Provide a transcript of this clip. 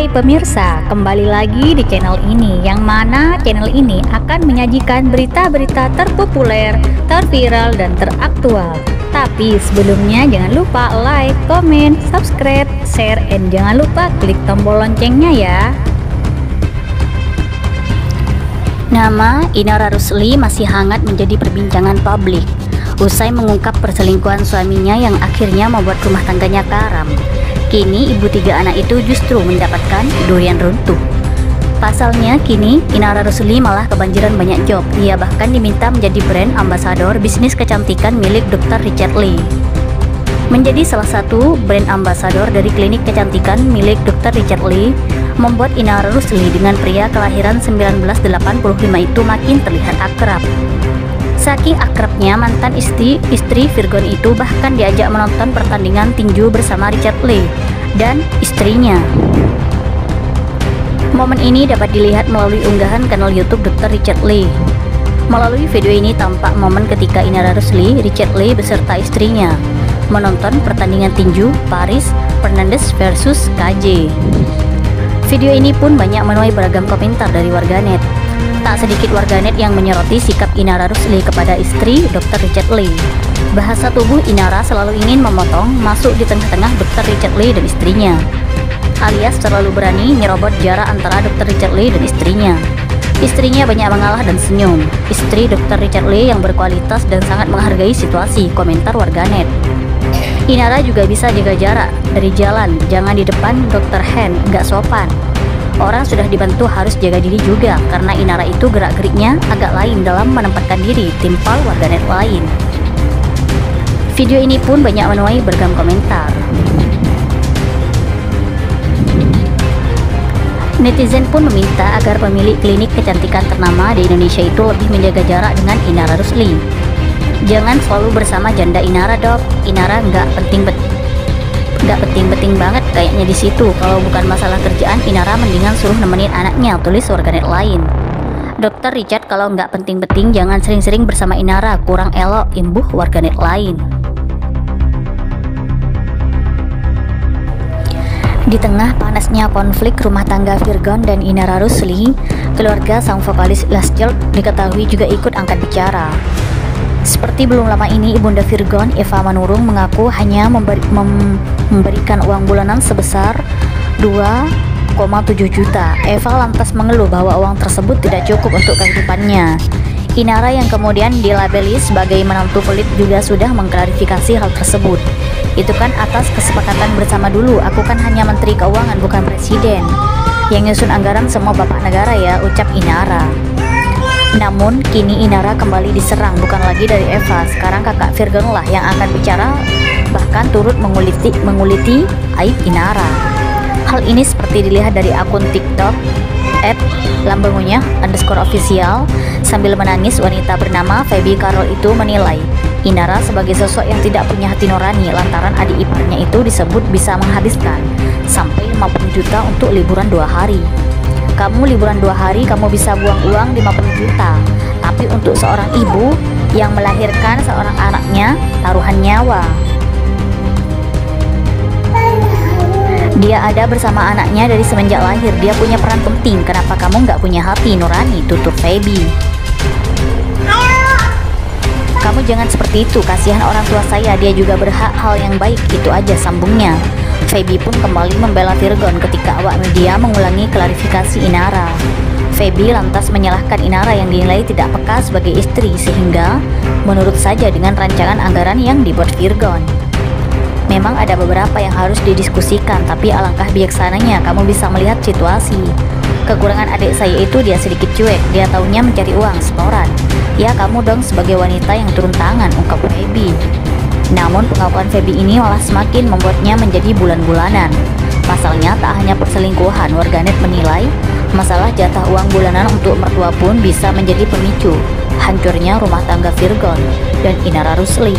Hai pemirsa, kembali lagi di channel ini, yang mana channel ini akan menyajikan berita-berita terpopuler, terviral, dan teraktual. Tapi sebelumnya jangan lupa like, komen, subscribe, share, and jangan lupa klik tombol loncengnya ya. Nama Inara Rusli masih hangat menjadi perbincangan publik usai mengungkap perselingkuhan suaminya yang akhirnya membuat rumah tangganya karam. Kini ibu 3 anak itu justru mendapatkan durian runtuh. Pasalnya kini Inara Rusli malah kebanjiran banyak job. Ia bahkan diminta menjadi brand ambassador bisnis kecantikan milik Dr. Richard Lee. Menjadi salah satu brand ambassador dari klinik kecantikan milik Dr. Richard Lee membuat Inara Rusli dengan pria kelahiran 1985 itu makin terlihat akrab. Saking akrabnya, mantan istri Virgon itu bahkan diajak menonton pertandingan tinju bersama Richard Lee dan istrinya. Momen ini dapat dilihat melalui unggahan kanal YouTube Dr. Richard Lee. Melalui video ini tampak momen ketika Inara Rusli, Richard Lee beserta istrinya menonton pertandingan tinju Paris Fernandes versus KJ. Video ini pun banyak menuai beragam komentar dari warganet. Tak sedikit warganet yang menyoroti sikap Inara Rusli kepada istri Dr. Richard Lee. Bahasa tubuh Inara selalu ingin memotong masuk di tengah-tengah Dr. Richard Lee dan istrinya, alias terlalu berani nyerobot jarak antara Dr. Richard Lee dan istrinya. Istrinya banyak mengalah dan senyum. Istri Dr. Richard Lee yang berkualitas dan sangat menghargai situasi, komentar warganet. Inara juga bisa jaga jarak dari jalan, jangan di depan Dr. Hen, nggak sopan. Orang sudah dibantu harus jaga diri juga, karena Inara itu gerak-geriknya agak lain dalam menempatkan diri, timpal warganet lain. Video ini pun banyak menuai beragam komentar. Netizen pun meminta agar pemilik klinik kecantikan ternama di Indonesia itu lebih menjaga jarak dengan Inara Rusli. Jangan selalu bersama janda Inara dok, Inara nggak penting-penting banget kayaknya di situ. Kalau bukan masalah kerjaan, Inara mendingan suruh nemenin anaknya, tulis warganet lain. Dr. Richard kalau nggak penting-penting jangan sering-sering bersama Inara, kurang elok, imbuh warganet lain. Di tengah panasnya konflik rumah tangga Virgon dan Inara Rusli, keluarga sang vokalis Last Child diketahui juga ikut angkat bicara. Seperti belum lama ini, ibunda Virgon, Eva Manurung, mengaku hanya memberikan uang bulanan sebesar 2,7 juta. Eva lantas mengeluh bahwa uang tersebut tidak cukup untuk kehidupannya. Inara yang kemudian dilabeli sebagai menantu pelit juga sudah mengklarifikasi hal tersebut. Itu kan atas kesepakatan bersama dulu, aku kan hanya menteri keuangan bukan presiden. Yang nyusun anggaran semua bapak negara ya, ucap Inara. Namun kini Inara kembali diserang, bukan lagi dari Eva, sekarang kakak Virgon lah yang akan bicara, bahkan turut menguliti aib Inara. Hal ini seperti dilihat dari akun TikTok @lambengunyah_official. Sambil menangis, wanita bernama Feby Carol itu menilai Inara sebagai sosok yang tidak punya hati nurani lantaran adik iparnya itu disebut bisa menghabiskan sampai 50 juta untuk liburan 2 hari. Kamu liburan 2 hari, kamu bisa buang uang 50 juta. Tapi untuk seorang ibu yang melahirkan seorang anaknya, taruhan nyawa. Dia ada bersama anaknya dari semenjak lahir. Dia punya peran penting. Kenapa kamu nggak punya hati nurani? Tutur Feby. Kamu jangan seperti itu. Kasihan orang tua saya. Dia juga berhak hal yang baik. Itu aja, sambungnya. Feby pun kembali membela Virgon ketika awak media mengulangi klarifikasi Inara. Feby lantas menyalahkan Inara yang dinilai tidak peka sebagai istri sehingga menurut saja dengan rancangan anggaran yang dibuat Virgon. Memang ada beberapa yang harus didiskusikan, tapi alangkah bijaksananya kamu bisa melihat situasi. Kekurangan adik saya itu dia sedikit cuek, dia taunya mencari uang setoran. Ya kamu dong sebagai wanita yang turun tangan, ungkap Feby. Namun pengakuan Feby ini malah semakin membuatnya menjadi bulan-bulanan. Pasalnya tak hanya perselingkuhan, warganet menilai masalah jatah uang bulanan untuk mertua pun bisa menjadi pemicu hancurnya rumah tangga Virgon dan Inara Rusli.